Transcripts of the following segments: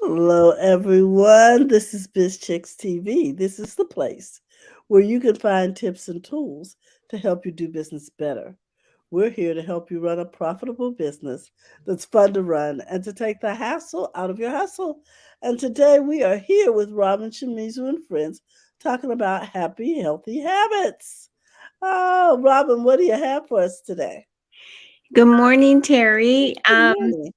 Hello, everyone. This is BizChicks TV. This is the place where you can find tips and tools to help you do business better. We're here to help you run a profitable business that's fun to run and to take the hassle out of your hustle. And today we are here with Robin Shimizu and friends talking about happy, healthy habits. Oh, Robin, what do you have for us today? Good morning, Terry. Good morning.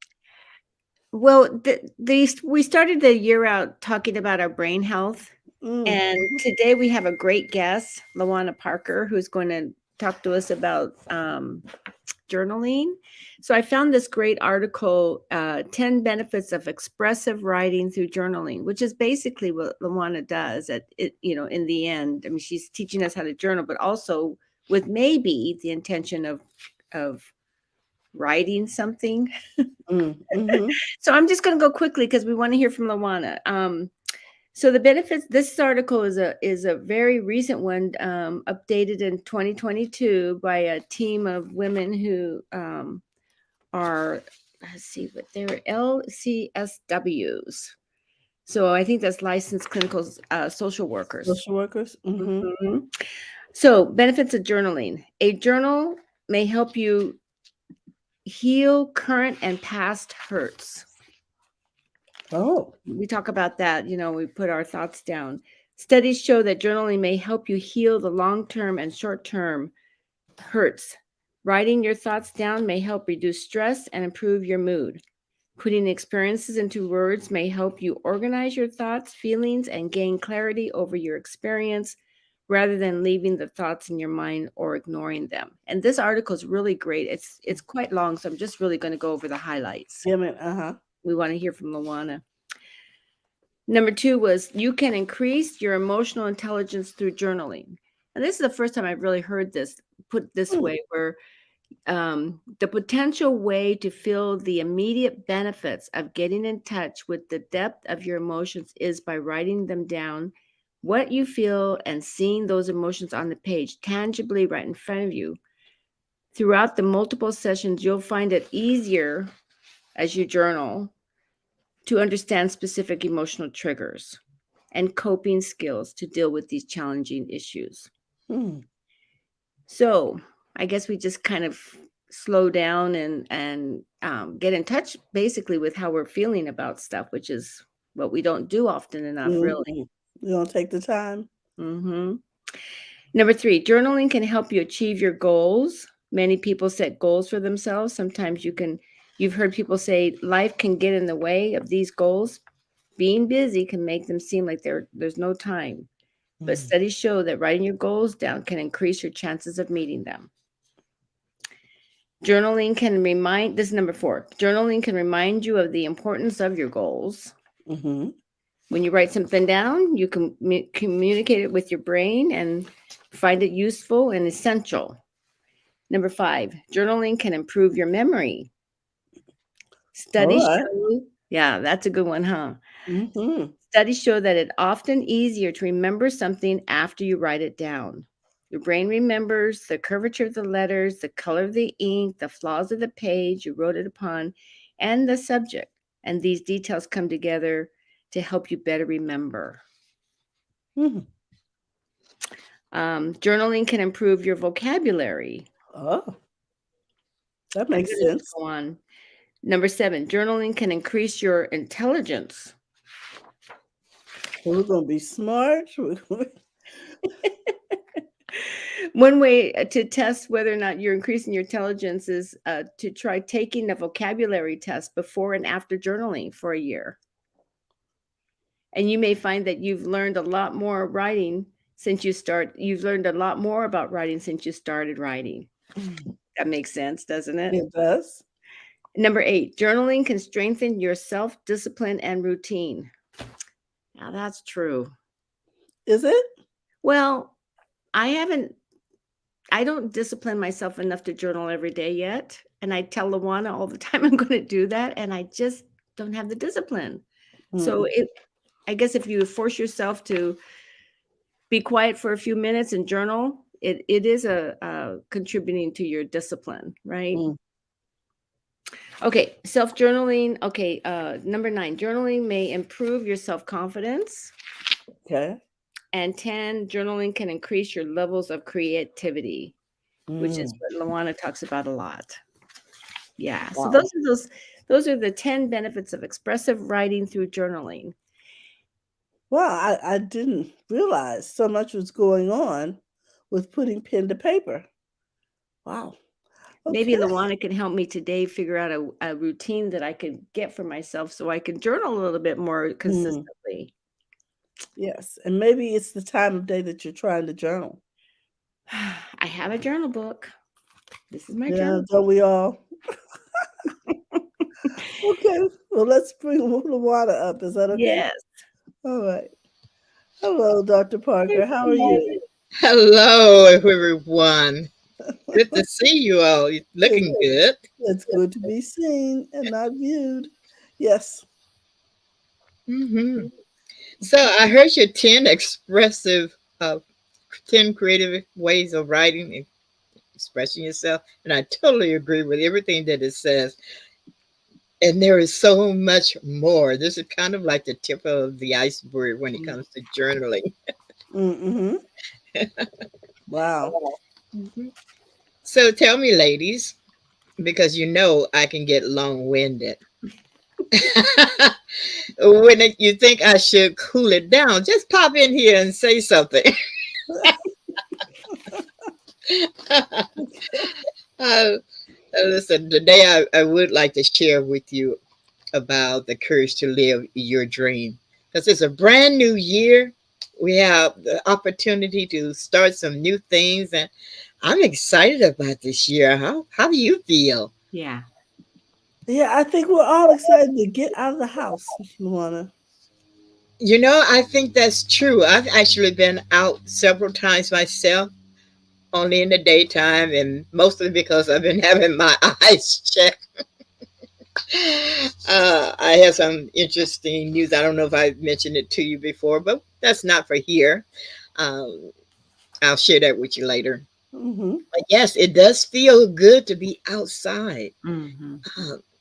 We started the year out talking about our brain health, and Mhm. today we have a great guest, Lawana Parker, who's going to talk to us about journaling. So I found this great article, 10 benefits of expressive writing through journaling, which is basically what Lawana does in the end. I mean, she's teaching us how to journal, but also with maybe the intention of writing something. Mhm. So I'm just going to go quickly because we want to hear from Lawana. So the benefits. This article is a very recent one, updated in 2022 by a team of women who are, let's see what they're, LCSWs. So I think that's licensed clinical social workers. Social workers. Mhm. Mhm. So benefits of journaling. A journal may help you heal current and past hurts. Oh. We talk about that, we put our thoughts down. Studies show that journaling may help you heal the long term and short term hurts. Writing your thoughts down may help reduce stress and improve your mood. Putting experiences into words may help you organize your thoughts, feelings, and gain clarity over your experience rather than leaving the thoughts in your mind or ignoring them. And this article is really great. It's quite long, so I'm just really going to go over the highlights. Yeah, man. Uh-huh. We want to hear from Lawana. Number two was you can increase your emotional intelligence through journaling. And this is the first time I've really heard this put this Mm. way, where the potential way to feel the immediate benefits of getting in touch with the depth of your emotions is by writing them down, what you feel, and seeing those emotions on the page tangibly right in front of you. Throughout the multiple sessions, you'll find it easier as you journal to understand specific emotional triggers and coping skills to deal with these challenging issues. Mm. So, I guess we just kind of slow down and get in touch basically with how we're feeling about stuff, which is what we don't do often enough, really. Mhm. You don't take the time? Hmm. Number three, journaling can help you achieve your goals. Many people set goals for themselves. Sometimes you've heard people say life can get in the way of these goals. Being busy can make them seem like there's no time. But Mm. studies show that writing your goals down can increase your chances of meeting them. This is number four. Journaling can remind you of the importance of your goals. Mhm. When you write something down, you can communicate it with your brain and find it useful and essential. Number five, journaling can improve your memory. All Studies right. show, yeah, that's a good one, huh? Mhm. Studies show that it's often easier to remember something after you write it down. Your brain remembers the curvature of the letters, the color of the ink, the flaws of the page you wrote it upon, and the subject. And these details come together to help you better remember. Mhm. Journaling can improve your vocabulary. Oh, that I'm makes going to just sense. go on. Number seven, journaling can increase your intelligence. So we're gonna be smart. One way to test whether or not you're increasing your intelligence is to try taking a vocabulary test before and after journaling for a year. And you may find that you've learned a lot more about writing since you started writing. Mm. That makes sense, doesn't it? It does. Number eight, journaling can strengthen your self-discipline and routine. Now that's true. Is it? Well, I haven't I don't discipline myself enough to journal every day yet. And I tell Luana all the time I'm going to do that. And I just don't have the discipline. So Mm. I guess if you force yourself to be quiet for a few minutes and journal, it is a contributing to your discipline, right? Mm. Okay, self journaling. Okay, number 9, journaling may improve your self confidence. Okay. And 10, journaling can increase your levels of creativity, which is Mm, what Luana talks about a lot. Yeah. So wow. those are the 10 benefits of expressive writing through journaling. Wow, I didn't realize so much was going on with putting pen to paper. Wow. Maybe Okay. Luana can help me today figure out a routine that I could get for myself so I can journal a little bit more Mm, consistently. yes. And maybe it's the time of day that you're trying to journal. I have a journal book. This is my Yeah, journal don't book. we all? Okay. Well, let's bring the water up. Is that okay? Yes. All right. Hello, Dr. Parker. How are you? Hello, everyone. Good to see you all. You're It's, looking good. it's good to be seen and not viewed. Yes. hmm So I heard your 10 expressive, 10 creative ways of writing and expressing yourself. And I totally agree with everything that it says. And there is so much more. This is kind of like the tip of the iceberg when it comes to journaling. Mm-hmm. Wow. Mhm. So tell me, ladies, because you know I can get long winded. When you think I should cool it down, just pop in here and say something. uh, listen, today I would like to share with you about the courage to live your dream. Because it's a brand new year. We have the opportunity to start some new things, and I'm excited about this year. How do you feel? Yeah. Yeah, I think we're all excited to get out of the house, Luana. You know, I think that's true. I've actually been out several times myself, only in the daytime, and mostly because I've been having my eyes checked. I have some interesting news. I don't know if I mentioned it to you before, but that's not for here. Um, I'll share that with you later. Mm-hmm. But yes, it does feel good to be outside. Hmm.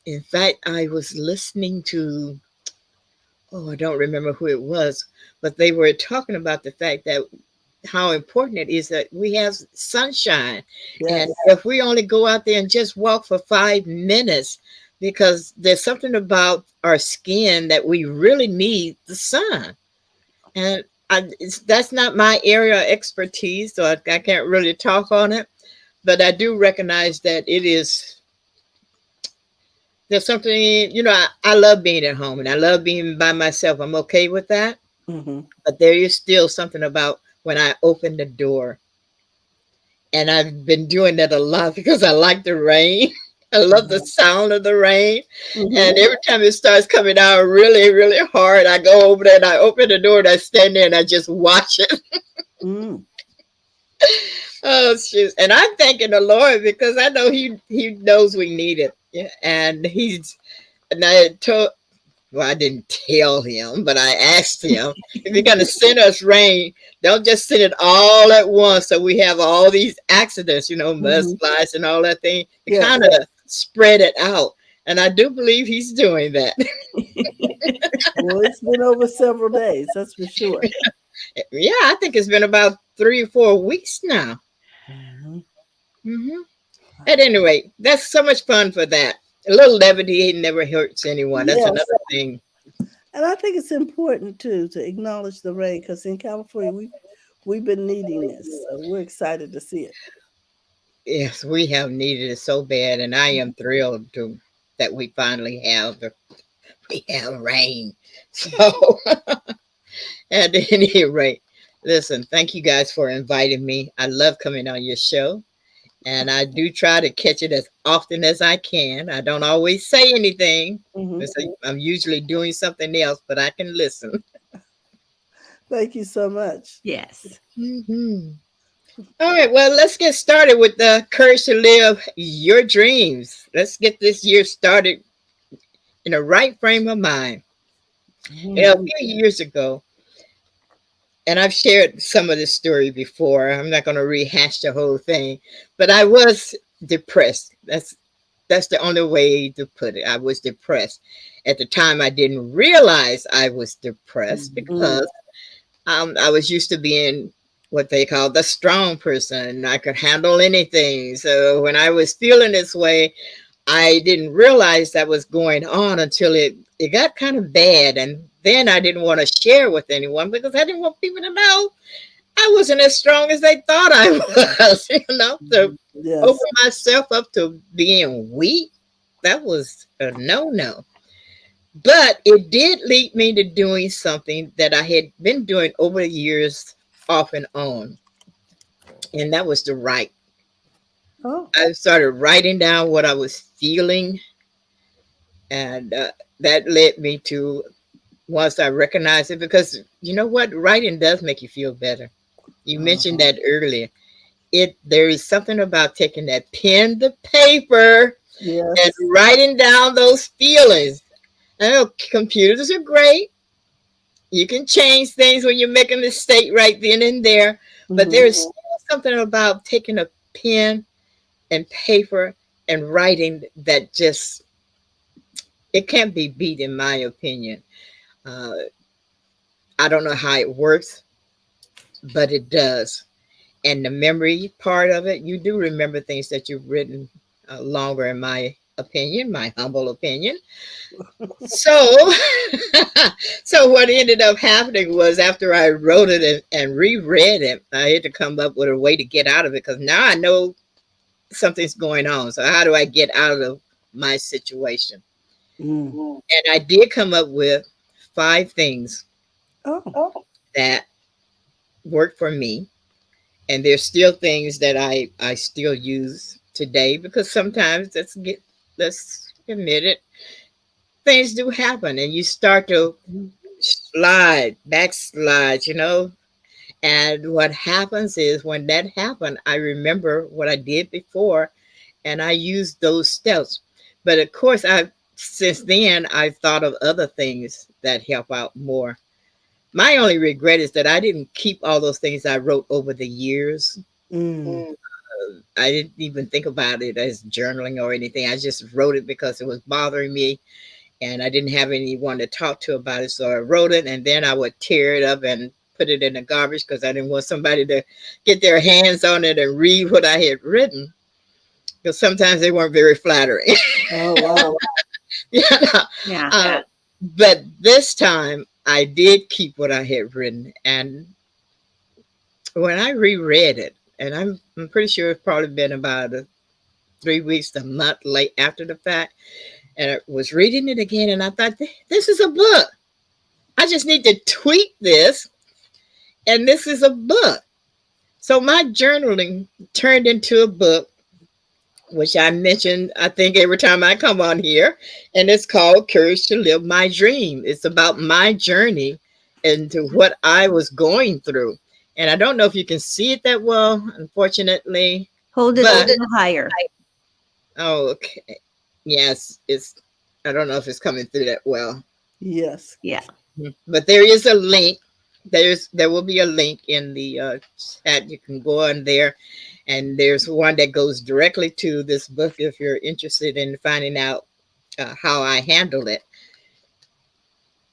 In fact, I was listening to, oh, I don't remember who it was, but they were talking about the fact that how important it is that we have sunshine. And Yes. if we only go out there and just walk for 5 minutes, because there's something about our skin that we really need the sun. And that's not my area of expertise, so I can't really talk on it. But I do recognize that it is, there's something, I love being at home and I love being by myself. I'm okay with that. Mm-hmm. But there is still something about when I open the door. And I've been doing that a lot because I like the rain. I love the sound of the rain. Mm-hmm. And every time it starts coming out really, really hard, I go over there and I open the door and I stand there and I just watch it. Mm. Oh, shoot. And I'm thanking the Lord because I know He knows we need it. Yeah. And I told, well, I didn't tell him, but I asked him if you're going to send us rain, don't just send it all at once. So we have all these accidents, Mm-hmm. mudslides and all that thing. To kind Yes. of spread it out. And I do believe he's doing that. Well, it's been over several days, that's for sure. Yeah, I think it's been about 3 or 4 weeks now. Mm-hmm. hmm At any rate, that's so much fun for that. A little levity never hurts anyone. That's Yes. another thing. And I think it's important too to acknowledge the rain because in California we've been needing this, so we're excited to see it. Yes, we have needed it so bad, and I am thrilled to that we finally we have rain. So, at any rate, listen, thank you guys for inviting me. I love coming on your show, and I do try to catch it as often as I can. I don't always say anything Hmm. because I'm usually doing something else, but I can listen. Thank you so much. Yes. hmm All right, well, let's get started with the courage to live your dreams. Let's get this year started in the right frame of mind. A Hmm. few years ago, and I've shared some of this story before. I'm not going to rehash the whole thing, but I was depressed. That's That's the only way to put it. I was depressed. At the time, I didn't realize I was depressed Mhm. because I was used to being what they call the strong person. I could handle anything. So when I was feeling this way, I didn't realize that was going on until it got kind of bad. And then I didn't want to share with anyone because I didn't want people to know I wasn't as strong as they thought I was, to open Yes. myself up to being weak. That was a no. But it did lead me to doing something that I had been doing over the years off and on, and that was to write. Oh. I started writing down what I was feeling, and that led me to, once I recognized it, because you know what? Writing does make you feel better. You mentioned Uh-huh. that earlier. There is something about taking that pen to paper and Yes. writing down those feelings. I know computers are great. You can change things when you make a mistake right then and there, but Mm-hmm. there's still something about taking a pen and paper and writing that just, it can't be beat in my opinion. Uh, I don't know how it works, but it does. And the memory part of it, you do remember things that you've written longer, in my opinion, my humble opinion. So, so what ended up happening was after I wrote it and reread it, I had to come up with a way to get out of it because now I know something's going on. So how do I get out of my situation? Mm. And I did come up with 5 things Oh. that worked for me. And there's still things that I still use today because sometimes let's admit it, things do happen and you start to backslide. And what happens is when that happened, I remember what I did before and I used those steps. But of course, since then I've thought of other things that help out more. My only regret is that I didn't keep all those things I wrote over the years. Mm. I didn't even think about it as journaling or anything. I just wrote it because it was bothering me and I didn't have anyone to talk to about it. So I wrote it and then I would tear it up and put it in the garbage because I didn't want somebody to get their hands on it and read what I had written because sometimes they weren't very flattering. Oh wow. you know? Yeah. But this time I did keep what I had written. And when I reread it, and I'm pretty sure it's probably been about 3 weeks, a month late after the fact, and I was reading it again, and I thought, this is a book. I just need to tweak this, and this is a book. So my journaling turned into a book, which I mentioned, I think, every time I come on here, and it's called Courage to Live My Dream. It's about my journey into what I was going through. And I don't know if you can see it that well, unfortunately, Hold it a but little higher. oh, okay. Yes, I don't know if it's coming through that well. Yes. Yeah. But there is a link. There will be a link in the chat. You can go on there, and there's one that goes directly to this book if you're interested in finding out how I handle it.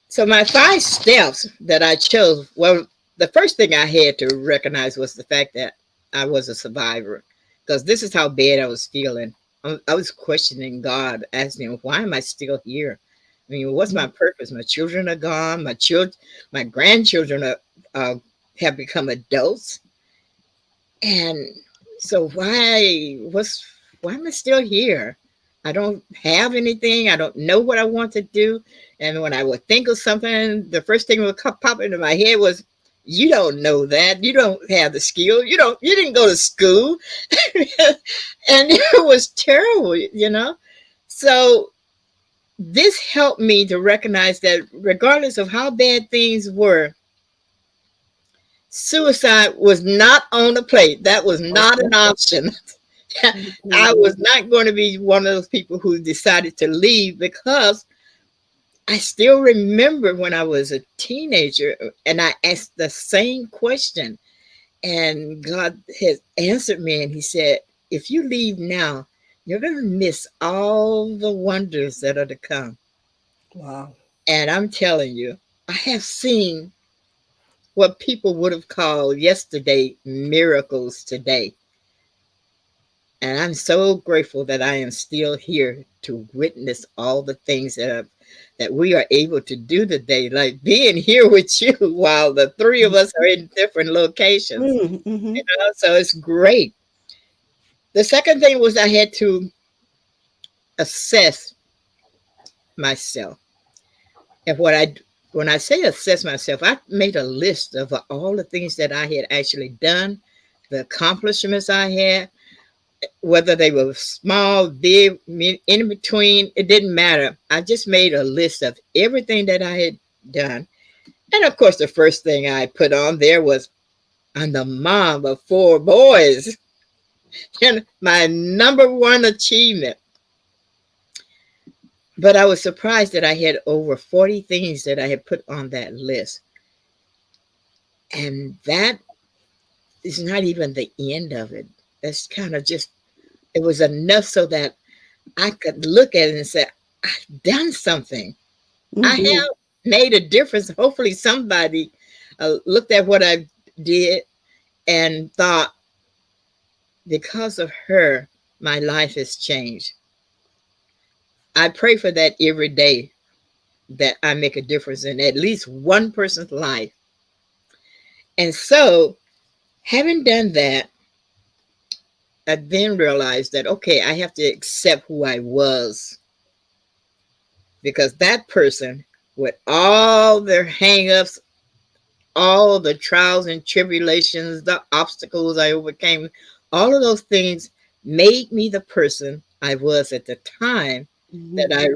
So my 5 steps that I chose. Well, the first thing I had to recognize was the fact that I was a survivor, because this is how bad I was feeling. I was questioning God, asking him, why am I still here? I mean, what's my purpose? My children are gone. My grandchildren have become adults, and so why am I still here? I don't have anything. I don't know what I want to do. And when I would think of something, the first thing that would pop into my head was, you don't know that. You don't have the skill. You didn't go to school. And it was terrible. So this helped me to recognize that regardless of how bad things were, suicide was not on the plate. That was not an option. I Mhm. was not going to be one of those people who decided to leave because I still remember when I was a teenager and I asked the same question, and God has answered me and he said, if you leave now, you're going to miss all the wonders that are to come. Wow. And I'm telling you, I have seen what people would have called yesterday miracles today. And I'm so grateful that I am still here to witness all the things that we are able to do today, like being here with you while the three of us are in different locations. Mm-hmm. So it's great. The second thing was I had to assess myself. And when I say assess myself, I made a list of all the things that I had actually done, the accomplishments I had, whether they were small, big, in between, it didn't matter. I just made a list of everything that I had done. And of course, the first thing I put on there was I'm the mom of four boys. And my number one achievement. But I was surprised that I had over 40 things that I had put on that list. And that is not even the end of it. That's kind of just, it was enough so that I could look at it and say, I've done something. I Mm-hmm. have made a difference. Hopefully, somebody looked at what I did and thought, because of her, my life has changed. I pray for that every day, that I make a difference in at least one person's life. And so, having done that, I then realized that, okay, I have to accept who I was, because that person, with all their hangups, all the trials and tribulations, the obstacles I overcame, all of those things made me the person I was at the time that Mm-hmm. I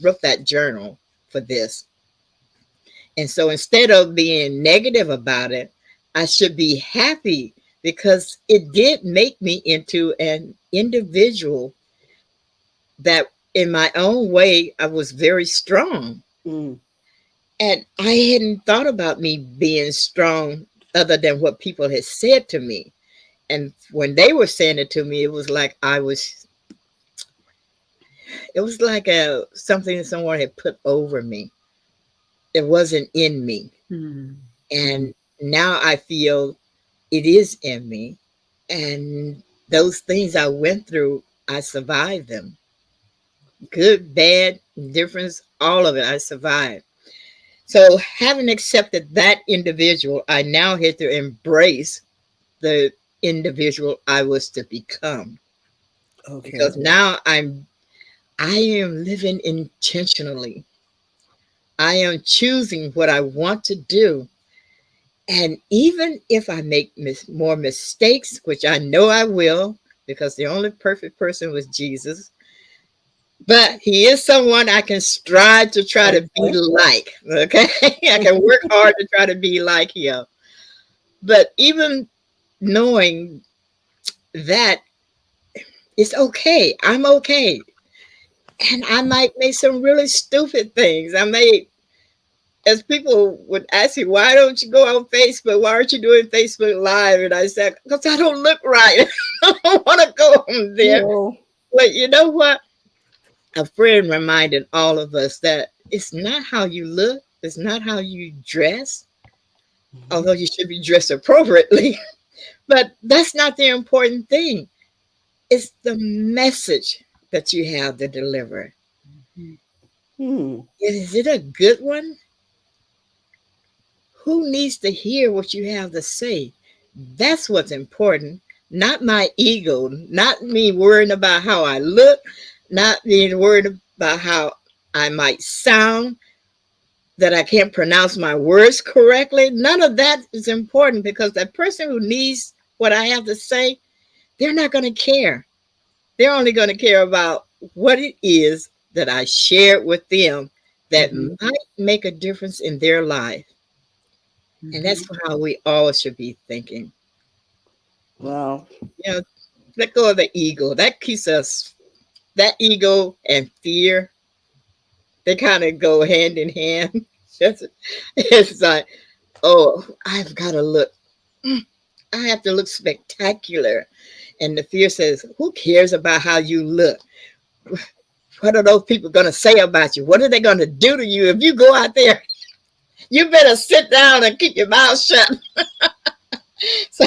wrote that journal for this. And so instead of being negative about it, I should be happy because it did make me into an individual that in my own way I was very strong. Mm. And I hadn't thought about me being strong other than what people had said to me. And when they were saying it to me, it was like something that someone had put over me. It wasn't in me. Mhm. And now I feel it is in me. And those things I went through, I survived them. Good, bad, difference, all of it, I survived. So, having accepted that individual, I now had to embrace the individual I was to become, Okay. because now I am living intentionally. I am choosing what I want to do. And even if I make more mistakes, which I know I will, because the only perfect person was Jesus, but he is someone I can strive to try to be Okay. like. Okay. I can work hard to try to be like him. But even knowing that it's okay, I'm okay. And I might make some really stupid things. I may, as people would ask me, why don't you go on Facebook? Why aren't you doing Facebook Live? And I said, because I don't look right. I don't want to go on there. Well. But you know what? A friend reminded all of us that it's not how you look, it's not how you dress, Mhm. although you should be dressed appropriately. But that's not the important thing. It's the message that you have to deliver. Hmm. Is it a good one? Who needs to hear what you have to say? That's what's important. Not my ego, not me worrying about how I look, not being worried about how I might sound, that I can't pronounce my words correctly. None of that is important, because that person who needs what I have to say, they're not going to care. They're only going to care about what it is that I shared with them that Mhm. might make a difference in their life. And that's Mhm. how we all should be thinking. Wow. You know, let go of the ego. That keeps us, that ego and fear, they kind of go hand in hand. It's like, oh, I've got to look, I have to look spectacular. And the fear says, who cares about how you look? What are those people going to say about you? What are they going to do to you if you go out there? You better sit down and keep your mouth shut. So,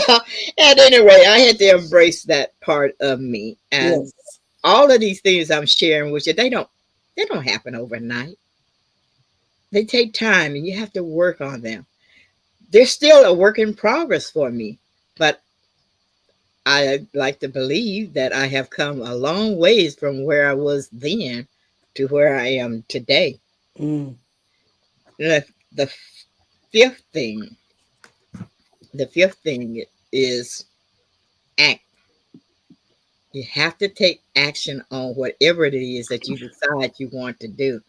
at any rate, I had to embrace that part of me. And Yes. all of these things I'm sharing with you, they don't happen overnight. They take time and you have to work on them. They're still a work in progress for me. But I like to believe that I have come a long ways from where I was then to where I am today. Mm. The fifth thing, the fifth thing is act. You have to take action on whatever it is that you decide you want to do.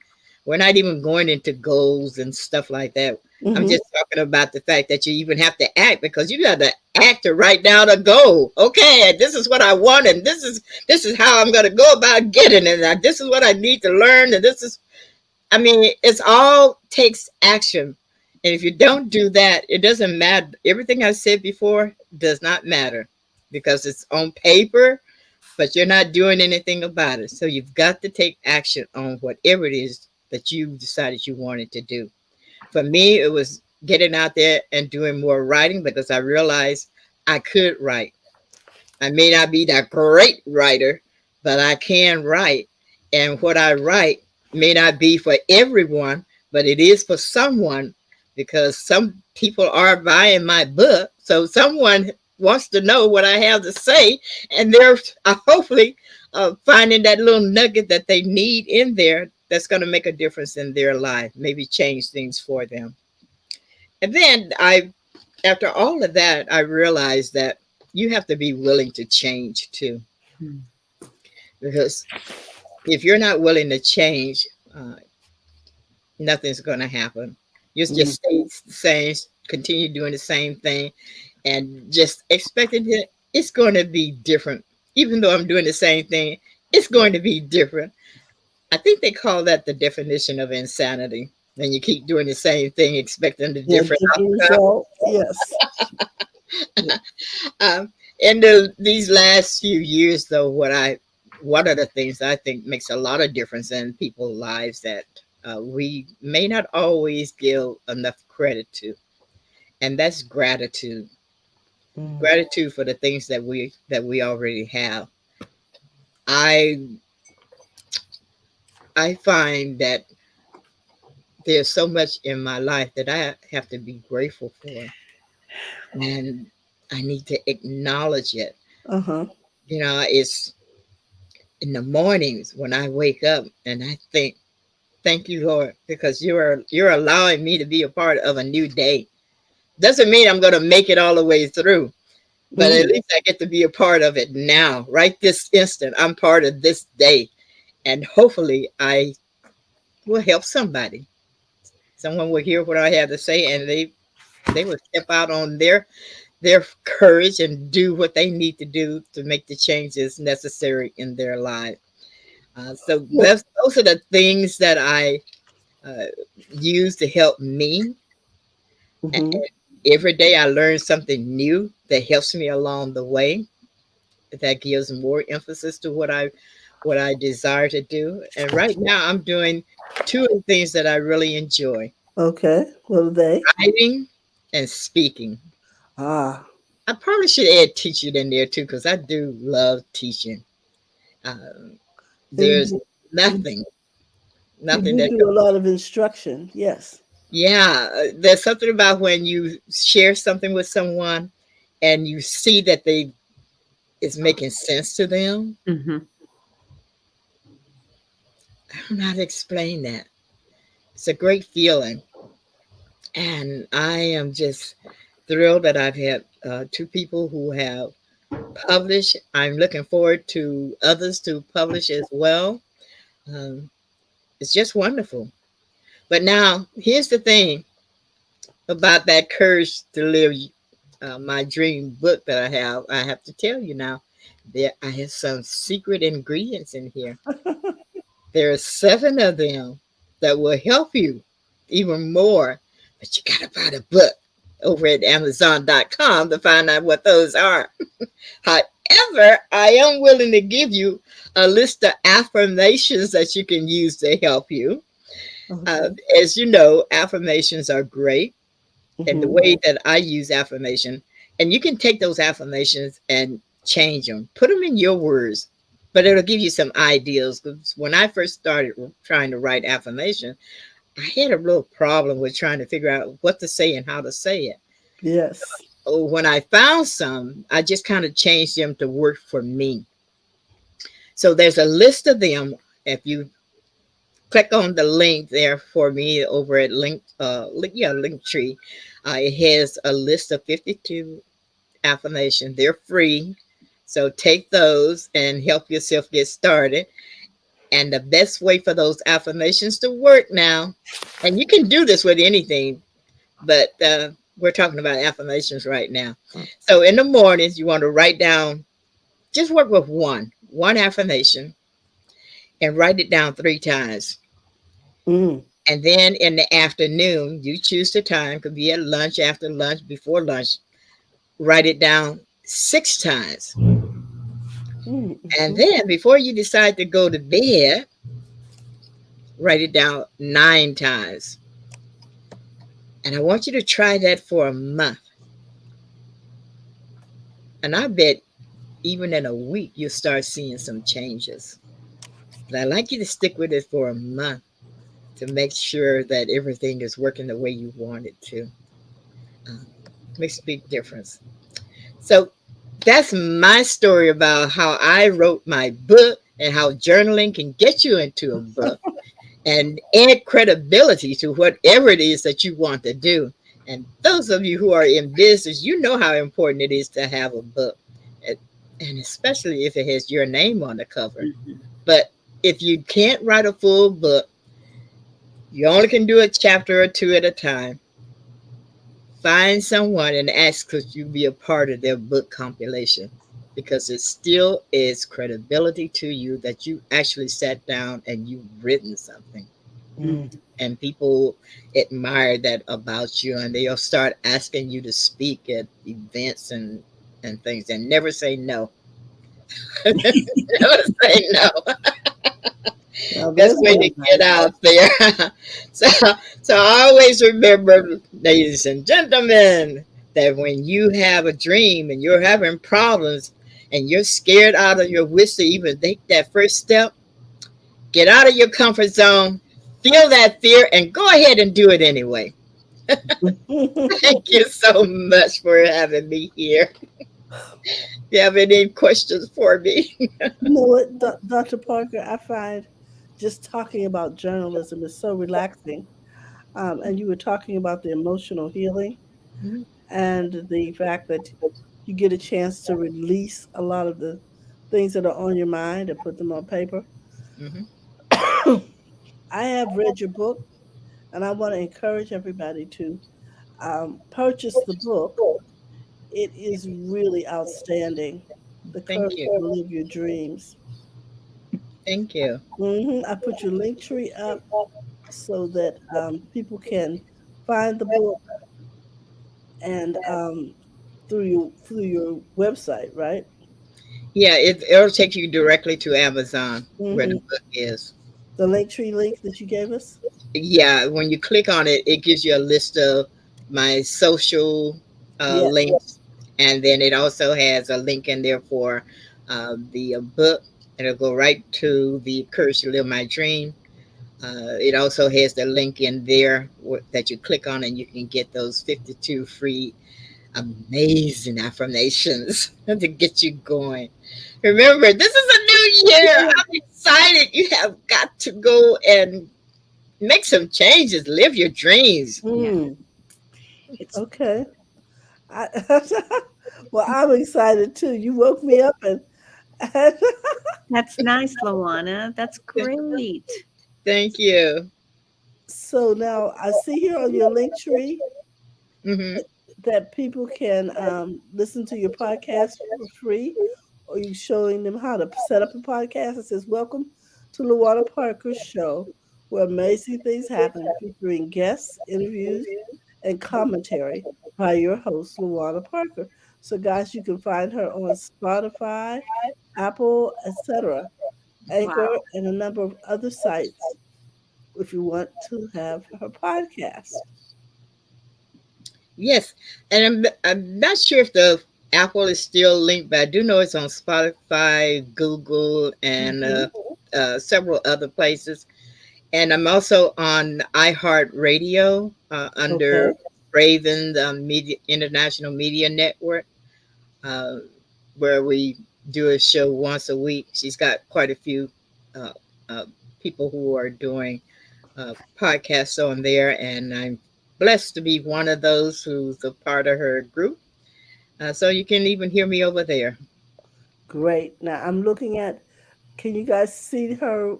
We're not even going into goals and stuff like that. I'm Mm-hmm. just talking about the fact that you even have to act, because you got to act to write down a goal. Okay, this is what I want, and this is how I'm going to go about getting it. And this is what I need to learn, and this is. I mean, it's all takes action, and if you don't do that, it doesn't matter. Everything I said before does not matter because it's on paper, but you're not doing anything about it. So you've got to take action on whatever it is that you decided you wanted to do. For me, it was getting out there and doing more writing because I realized I could write. I may not be that great writer, but I can write. And what I write may not be for everyone, but it is for someone, because some people are buying my book. So someone wants to know what I have to say, and they're hopefully finding that little nugget that they need in there that's going to make a difference in their life, maybe change things for them. And then after all of that, I realized that you have to be willing to change too, Hmm. because if you're not willing to change, uh, nothing's going to happen. You Mm. just stay the same, continue doing the same thing, and just expecting that it's going to be different. Even though I'm doing the same thing, it's going to be different. I think they call that the definition of insanity. When you keep doing the same thing, expecting the Yeah, different different outcome. result. Yes. Yeah. In these last few years, though, one of the things I think makes a lot of difference in people's lives that we may not always give enough credit to, and that's gratitude. Mm. Gratitude for the things that we already have. I I find that there's so much in my life that I have to be grateful for, and I need to acknowledge it. Uh-huh. It's in the mornings when I wake up and I think, thank you, Lord, because you're allowing me to be a part of a new day. Doesn't mean I'm going to make it all the way through, but at Mm-hmm. least I get to be a part of it now, right this instant. I'm part of this day, and hopefully I will help somebody. Someone will hear what I have to say, and they will step out on their courage and do what they need to do to make the changes necessary in their life. So Yeah. those are the things that I uh, use to help me. And Mm-hmm. every day I learn something new that helps me along the way. That gives more emphasis to what I desire to do. And right now I'm doing two of the things that I really enjoy: Okay. What are they? writing and speaking. Ah, I probably should add teaching in there too, because I do love teaching. Um, so you there's do, you, nothing, you nothing do that do a lot of instruction. Yes. Yeah, there's something about when you share something with someone and you see that they it's making sense to them. Hmm. I don't know how to explain that. It's a great feeling, and I am just thrilled that I've had two people who have published. I'm looking forward to others to publish as well. Um, it's just wonderful. But now, here's the thing about that courage to live my dream book that I have to tell you now that I have some secret ingredients in here. There are seven of them that will help you even more, but you gotta buy the book. over at Amazon.com to find out what those are. However, I am willing to give you a list of affirmations that you can use to help you. Uh, Okay. as you know, affirmations are great. And the Mm-hmm. way that I use affirmation, and you can take those affirmations and change them, put them in your words, but it'll give you some ideas. Because when I first started trying to write affirmation, I had a real problem with trying to figure out what to say and how to say it. Yes. Oh, when I found some, I just kind of changed them to work for me. So there's a list of them. If you click on the link there for me over at Linktree, it has a list of 52 affirmations. They're free. So take those and help yourself get started. And the best way for those affirmations to work now, and you can do this with anything, but we're talking about affirmations right now. So in the mornings, you want to write down, just work with one affirmation and write it down 3 times. Mm. And then in the afternoon, you choose the time, could be at lunch, after lunch, before lunch, write it down 6 times. And Mm-hmm. then before you decide to go to bed, write it down 9 times. And I want you to try that for a month. And I bet even in a week, you'll start seeing some changes. But I'd like you to stick with it for a month to make sure that everything is working the way you want it to. Um, Makes a big difference. So that's my story about how I wrote my book and how journaling can get you into a book and add credibility to whatever it is that you want to do. And those of you who are in business, you know how important it is to have a book, and especially if it has your name on the cover. But if you can't write a full book, you only can do a chapter or two at a time. Find someone and ask could you be a part of their book compilation, because it still is credibility to you that you actually sat down and you've written something, Mm. and people admire that about you, and they'll start asking you to speak at events and things, and never say no. Never say no. Now Best there's way good to get advice. out there. so, so I always remember, ladies and gentlemen, that when you have a dream and you're having problems and you're scared out of your wits to even take that first step, get out of your comfort zone, feel that fear, and go ahead and do it anyway. Thank you so much for having me here. You have any questions for me? You know what, Dr. Parker, I find just talking about journalism is so relaxing. And you were talking about the emotional healing and the fact that you get a chance to release a lot of the things that are on your mind and put them on paper. Mhm. I have read your book, and I want to encourage everybody to purchase the book. It is really outstanding. The Thank Courage you. to Live Your Dreams. Thank you. I put your link tree up so that people can find the book and through your website, right? Yeah, it'll take you directly to Amazon where the hmm book is. The link tree link that you gave us. Yeah, when you click on it, it gives you a list of my social Yes. links, and then it also has a link in there for the book. It'll go right to the Courage to Live My Dream. It also has the link in there that you click on, and you can get those 52 free amazing affirmations to get you going. Remember, this is a new year. I'm excited. You have got to go and make some changes, live your dreams. Yeah. Mm, It's okay. I, well, I'm excited too. You woke me up and That's nice, Luana. That's great. Thank you. so now I see here on your link tree Hmm. that people can listen to your podcast for free, or you showing them how to set up a podcast. It says, "Welcome to Luana Parker's show, where amazing things happen, featuring guests, interviews, and commentary." by your host, Luana Parker. So, guys, you can find her on Spotify, Apple, etc., Anchor, Wow. and a number of other sites if you want to have her podcast. Yes, and I'm not sure if the Apple is still linked, but I do know it's on Spotify, Google, and Hmm. several other places. And I'm also on iHeartRadio Okay, under Raven, the Media International Media Network, uh, where we do a show once a week. She's got quite a few uh, uh, people who are doing podcasts on there, and I'm blessed to be one of those who's a part of her group. So you can even hear me over there. great. Now I'm looking at. Can you guys see her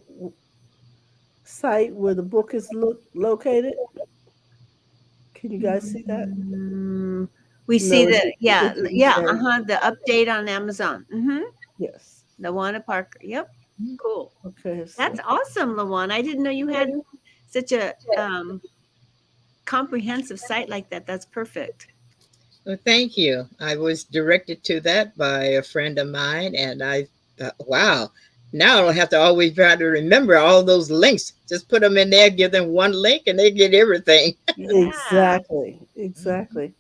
site where the book is located? Can you guys see that? Mm, we see No, the yeah, it didn't yeah, say. the update on Amazon. Yes. Lawana Parker. Yep. Cool. Okay. That's So awesome, Lawana. I didn't know you had such a comprehensive site like that. That's perfect. Well, thank you. I was directed to that by a friend of mine, and I thought, wow, now I don't have to always try to remember all those links. Just put them in there, give them one link, and they get everything. Yeah. exactly, exactly.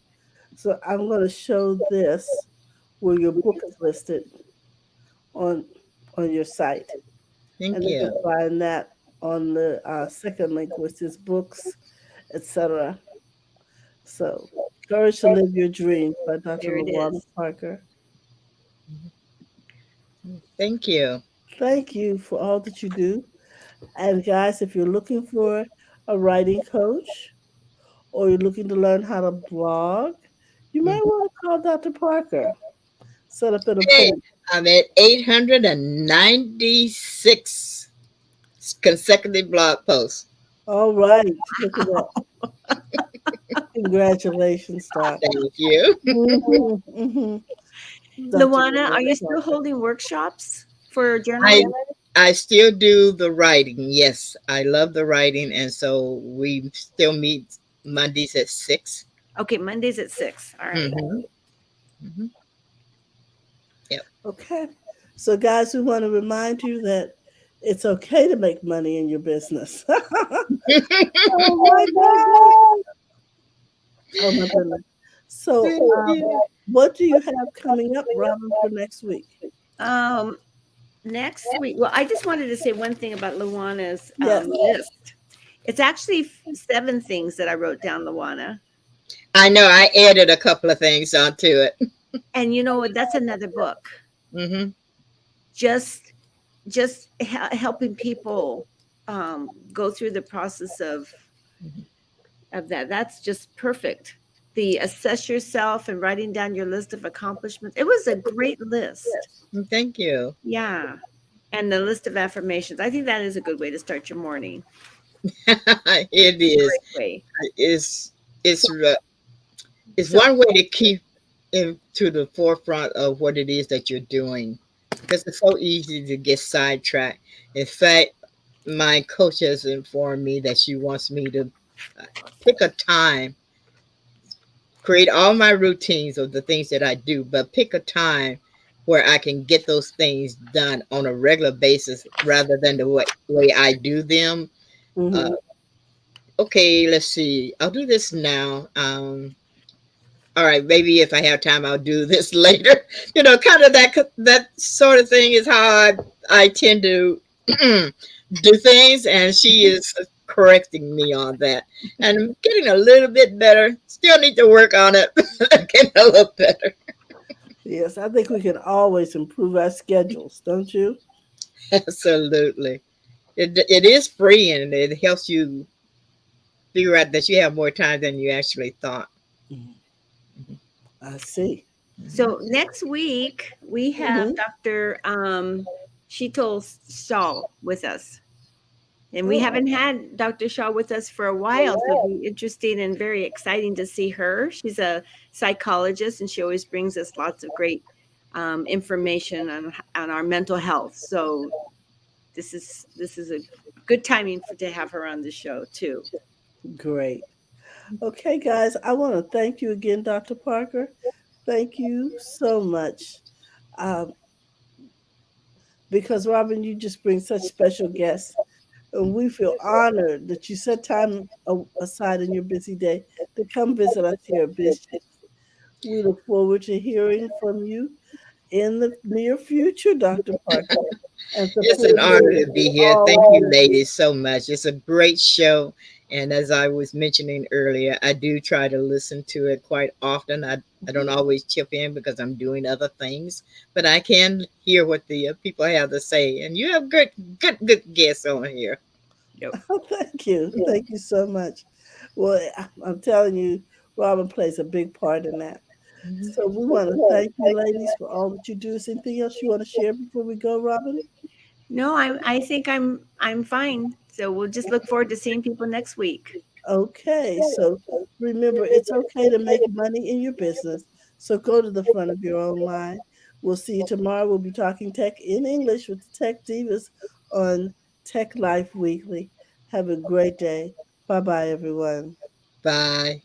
So I'm going to show this where your book is listed on your site, Thank and they can you. find that on the second link, which is books, etc. So, Courage to Live Your Dreams by Dr. There it LaWanda is. Parker. Thank you. Thank you for all that you do. And guys, if you're looking for a writing coach or you're looking to learn how to blog, you might Mhm. want to call Dr. Parker. Set up an Hey, appointment. I'm at 896 consecutive blog posts. All right. Look at that. Congratulations, Doc. Thank you. Hmm. Hmm. Dr. Luana, are LaWanda you still Parker. holding workshops for I journaling? I still do the writing. Yes, I love the writing, and so we still meet Mondays at 6. Okay, Mondays at 6. All right. Mm-hmm. Hmm. Yep. Okay. So, guys, we want to remind you that it's okay to make money in your business. Oh my God. Oh my goodness. So, Thank you. what do you have coming up, Robin, for next week? Um, Next week. Well, I just wanted to say one thing about Luana's Yes. list. It's actually 7 things that I wrote down, Luana. I know I added a couple of things onto it. And you know what? That's another book. Mm-hmm. Just helping people go through the process of that. That's just perfect. The assess yourself and writing down your list of accomplishments. It was a great list. Thank you. Yeah. And the list of affirmations. I think that is a good way to start your morning. It is. Great way. It's it's uh, it's So one way to keep into the forefront of what it is that you're doing, because it's so easy to get sidetracked. In fact, my coach has informed me that she wants me to uh, pick a time, create all my routines of the things that I do, but pick a time where I can get those things done on a regular basis rather than the way I do them. Uh, Hmm. okay, let's see. I'll do this now. All right, maybe if I have time, I'll do this later. Kind of that sort of thing is how I tend to do things, and she is correcting me on that, and I'm getting a little bit better. Still need to work on it. Getting a little better. Yes, I think we can always improve our schedules, don't you? Absolutely, it is free, and it helps you figure out that you have more time than you actually thought. Mhm. I see. so next week we have Hmm. Dr. Sheetal Shaw with us. And we Oh, haven't had Dr. Shaw with us for a while, so it'll be interesting and very exciting to see her. She's a psychologist, and she always brings us lots of great information on our mental health. So this is a good timing to have her on the show too. great. Okay, guys, I want to thank you again, Dr. Parker. Thank you so much. Um, because, Robin, you just bring such special guests. And we feel honored that you set time aside in your busy day to come visit us here at BizChicks. We look forward to hearing from you in the near future, Dr. Parker, and It's an supporting honor you to be here. all Thank you, along. ladies, so much. It's a great show. And as I was mentioning earlier, I do try to listen to it quite often. I don't always chip in because I'm doing other things, but I can hear what the people have to say. And you have good guests on here. Yep. Thank you. Thank you so much. Well, I'm telling you, Robin plays a big part in that. So we want to thank you, ladies, for all that you do. Is anything else you want to share before we go, Robin? No, I think I'm fine. So we'll just look forward to seeing people next week. Okay, so remember, it's okay to make money in your business. So go to the front of your own line. We'll see you tomorrow. We'll be talking tech in English with the Tech Divas on Tech Life Weekly. Have a great day. Bye bye, everyone. Bye.